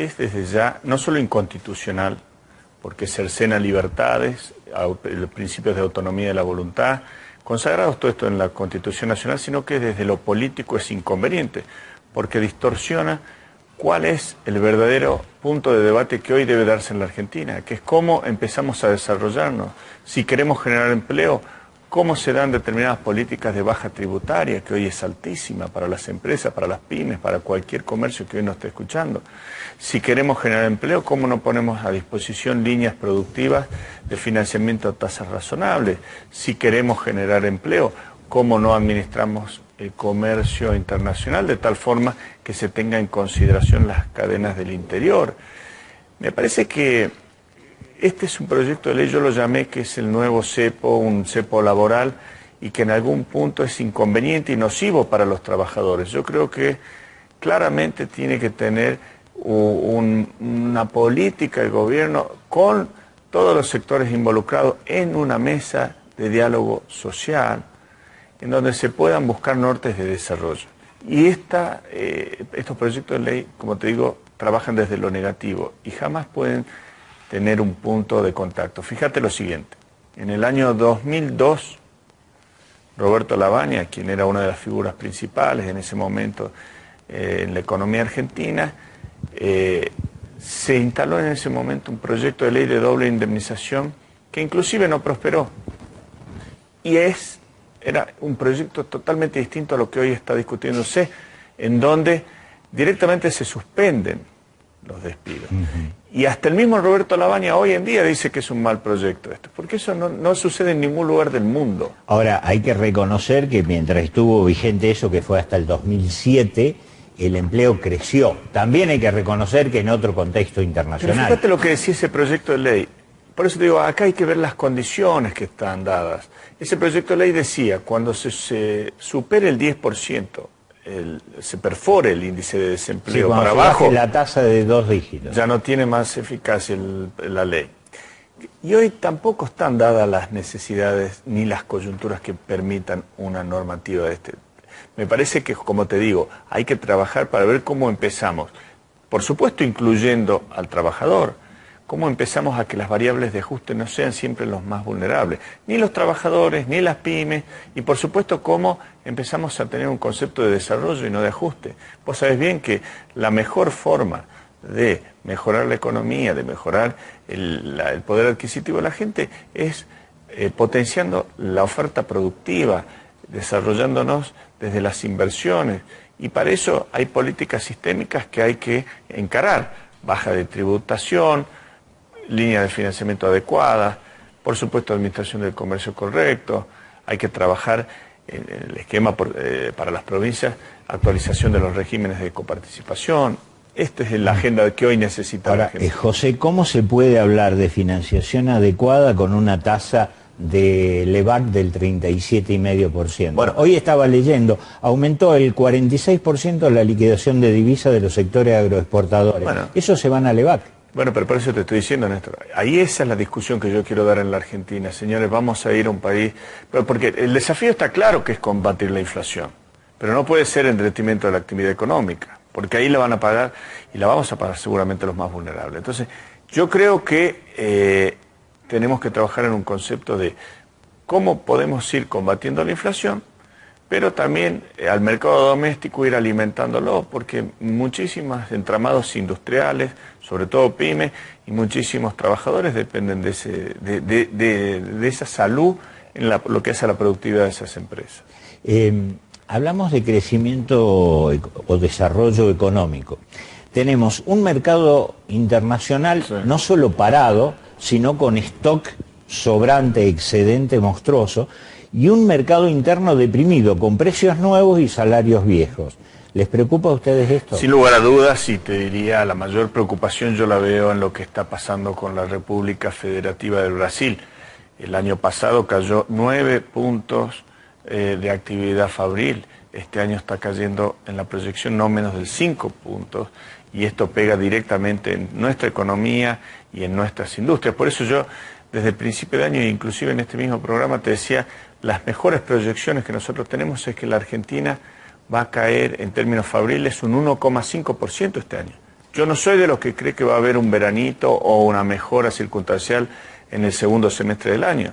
es desde ya no solo inconstitucional, porque cercena libertades, los principios de autonomía de la voluntad, consagrados todo esto en la Constitución Nacional, sino que desde lo político es inconveniente, porque distorsiona cuál es el verdadero punto de debate que hoy debe darse en la Argentina, que es cómo empezamos a desarrollarnos, si queremos generar empleo, cómo se dan determinadas políticas de baja tributaria, que hoy es altísima para las empresas, para las pymes, para cualquier comercio que hoy nos esté escuchando. Si queremos generar empleo, cómo no ponemos a disposición líneas productivas de financiamiento a tasas razonables. Si queremos generar empleo, cómo no administramos el comercio internacional de tal forma que se tenga en consideración las cadenas del interior. Me parece que este es un proyecto de ley, yo lo llamé que es el nuevo cepo, un cepo laboral, y que en algún punto es inconveniente y nocivo para los trabajadores. Yo creo que claramente tiene que tener una política el gobierno con todos los sectores involucrados en una mesa de diálogo social, en donde se puedan buscar nortes de desarrollo. Y estos proyectos de ley, como te digo, trabajan desde lo negativo y jamás pueden tener un punto de contacto. Fíjate lo siguiente, en el año 2002, Roberto Lavagna, quien era una de las figuras principales en ese momento en la economía argentina, se instaló en ese momento un proyecto de ley de doble indemnización que inclusive no prosperó. Y era un proyecto totalmente distinto a lo que hoy está discutiéndose, en donde directamente se suspenden los despidos. Y hasta el mismo Roberto Lavagna hoy en día dice que es un mal proyecto esto, porque eso no sucede en ningún lugar del mundo. Ahora, hay que reconocer que mientras estuvo vigente eso, que fue hasta el 2007, el empleo creció. También hay que reconocer que en otro contexto internacional. Pero fíjate lo que decía ese proyecto de ley. Por eso te digo, acá hay que ver las condiciones que están dadas. Ese proyecto de ley decía, cuando se supere el 10%, se perfore el índice de desempleo para abajo, la tasa de 2 dígitos. Ya no tiene más eficacia la ley. Y hoy tampoco están dadas las necesidades ni las coyunturas que permitan una normativa de este. Me parece que, como te digo, hay que trabajar para ver cómo empezamos. Por supuesto, incluyendo al trabajador. Cómo empezamos a que las variables de ajuste no sean siempre los más vulnerables, ni los trabajadores, ni las pymes, y por supuesto cómo empezamos a tener un concepto de desarrollo y no de ajuste. Vos sabés bien que la mejor forma de mejorar la economía, de mejorar el poder adquisitivo de la gente, es potenciando la oferta productiva, desarrollándonos desde las inversiones, y para eso hay políticas sistémicas que hay que encarar, baja de tributación, línea de financiamiento adecuada, por supuesto administración del comercio correcto, hay que trabajar en el esquema para las provincias, actualización de los regímenes de coparticipación. Esta es la agenda que hoy necesita la gente. José, ¿cómo se puede hablar de financiación adecuada con una tasa de LEVAC del 37,5%? Bueno, hoy estaba leyendo, aumentó el 46% la liquidación de divisas de los sectores agroexportadores. Bueno, ¿eso se van a LEVAC? Bueno, pero por eso te estoy diciendo, Néstor, ahí esa es la discusión que yo quiero dar en la Argentina. Señores, vamos a ir a un país, porque el desafío está claro que es combatir la inflación, pero no puede ser en detrimento de la actividad económica, porque ahí la van a pagar y la vamos a pagar seguramente los más vulnerables. Entonces, yo creo que tenemos que trabajar en un concepto de cómo podemos ir combatiendo la inflación, pero también al mercado doméstico ir alimentándolo, porque muchísimos entramados industriales, sobre todo pymes, y muchísimos trabajadores dependen de esa salud en lo que hace a la productividad de esas empresas. Hablamos de crecimiento o desarrollo económico. Tenemos un mercado internacional no solo parado, sino con stock sobrante, excedente monstruoso, y un mercado interno deprimido, con precios nuevos y salarios viejos. ¿Les preocupa a ustedes esto? Sin lugar a dudas, y te diría, la mayor preocupación yo la veo en lo que está pasando con la República Federativa del Brasil. El año pasado cayó 9 puntos de actividad fabril. Este año está cayendo en la proyección no menos de 5 puntos, y esto pega directamente en nuestra economía y en nuestras industrias. Por eso yo, desde el principio de año, inclusive en este mismo programa, te decía, las mejores proyecciones que nosotros tenemos es que la Argentina va a caer en términos fabriles un 1,5% este año. Yo no soy de los que cree que va a haber un veranito o una mejora circunstancial en el segundo semestre del año.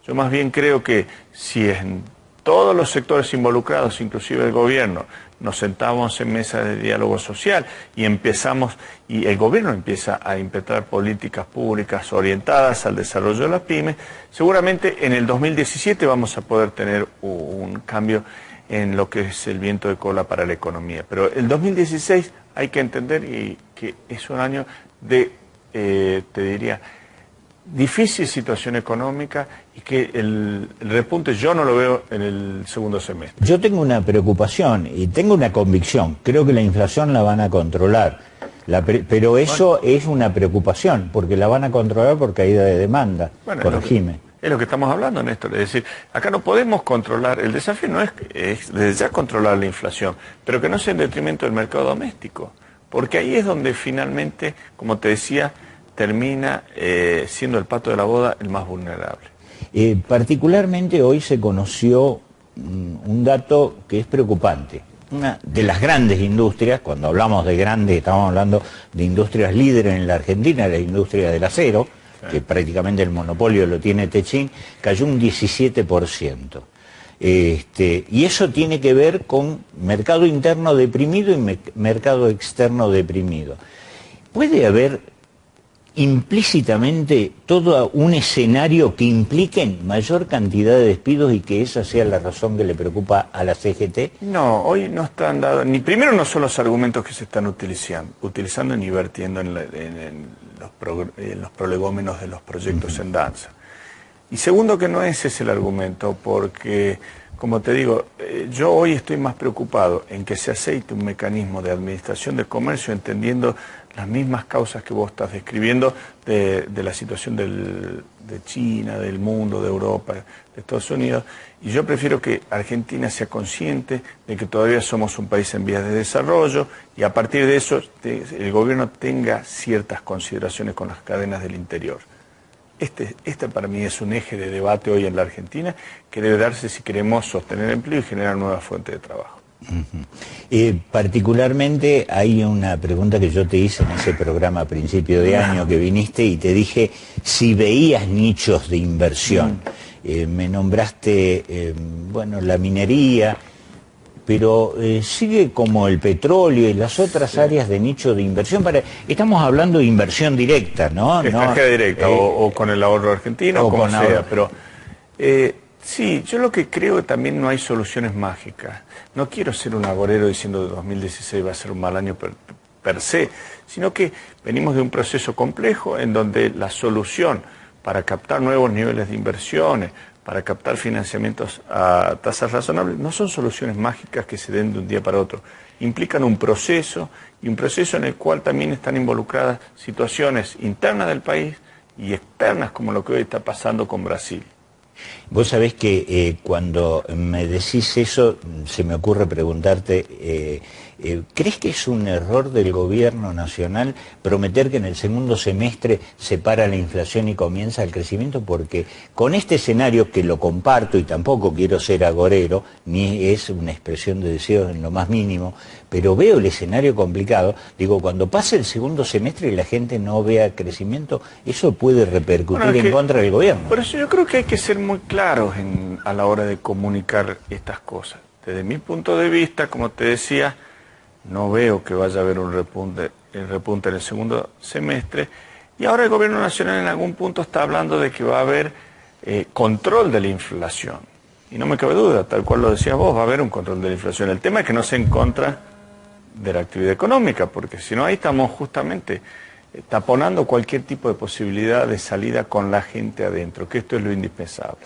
Yo más bien creo que si en todos los sectores involucrados, inclusive el gobierno, nos sentamos en mesas de diálogo social y el gobierno empieza a implementar políticas públicas orientadas al desarrollo de las pymes, seguramente en el 2017 vamos a poder tener un cambio en lo que es el viento de cola para la economía. Pero el 2016 hay que entender que es un año de, te diría, difícil situación económica y que el repunte yo no lo veo en el segundo semestre. Yo tengo una preocupación y tengo una convicción. Creo que la inflación la van a controlar, pero eso es una preocupación, porque la van a controlar por caída de demanda. Bueno, corregime. Es lo que estamos hablando, Néstor. Es decir, acá no podemos controlar, el desafío no es desde ya controlar la inflación, pero que no sea en detrimento del mercado doméstico, porque ahí es donde finalmente, como te decía, termina siendo el pato de la boda el más vulnerable. Particularmente hoy se conoció un dato que es preocupante. Una de las grandes industrias, cuando hablamos de grandes, estamos hablando de industrias líderes en la Argentina, la industria del acero, que prácticamente el monopolio lo tiene Techín, cayó un 17%. Y eso tiene que ver con mercado interno deprimido y mercado externo deprimido. ¿Puede haber implícitamente todo un escenario que implique mayor cantidad de despidos y que esa sea la razón que le preocupa a la CGT? No, hoy no están dados, primero no son los argumentos que se están utilizando ni vertiendo en los prolegómenos de los proyectos en danza. Y segundo que no ese es el argumento, porque, como te digo, yo hoy estoy más preocupado en que se aceite un mecanismo de administración del comercio entendiendo las mismas causas que vos estás describiendo de la situación de China, del mundo, de Europa, de Estados Unidos. Y yo prefiero que Argentina sea consciente de que todavía somos un país en vías de desarrollo y a partir de eso el gobierno tenga ciertas consideraciones con las cadenas del interior. Este para mí es un eje de debate hoy en la Argentina que debe darse si queremos sostener empleo y generar nuevas fuentes de trabajo. Particularmente hay una pregunta que yo te hice en ese programa a principio de año que viniste y te dije si veías nichos de inversión. Me nombraste, bueno, la minería, pero sigue como el petróleo y las otras áreas de nicho de inversión. Estamos hablando de inversión directa, ¿no? Extranjera directa, o con el ahorro argentino, o como sea, pero... sí, yo lo que creo que también no hay soluciones mágicas. No quiero ser un agorero diciendo que 2016 va a ser un mal año per se, sino que venimos de un proceso complejo en donde la solución para captar nuevos niveles de inversiones, para captar financiamientos a tasas razonables, no son soluciones mágicas que se den de un día para otro. Implican un proceso, y un proceso en el cual también están involucradas situaciones internas del país y externas, como lo que hoy está pasando con Brasil. Vos sabés que cuando me decís eso, se me ocurre preguntarte, ¿crees que es un error del gobierno nacional prometer que en el segundo semestre se para la inflación y comienza el crecimiento? Porque con este escenario, que lo comparto y tampoco quiero ser agorero, ni es una expresión de deseos en lo más mínimo, pero veo el escenario complicado. Digo, cuando pase el segundo semestre y la gente no vea crecimiento, eso puede repercutir en contra del gobierno. Por eso yo creo que hay que ser muy claros a la hora de comunicar estas cosas. Desde mi punto de vista, como te decía, no veo que vaya a haber un repunte en el segundo semestre. Y ahora el gobierno nacional en algún punto está hablando de que va a haber control de la inflación. Y no me cabe duda, tal cual lo decías vos, va a haber un control de la inflación. El tema es que no sea en contra de la actividad económica, porque si no ahí estamos justamente taponando cualquier tipo de posibilidad de salida con la gente adentro, que esto es lo indispensable.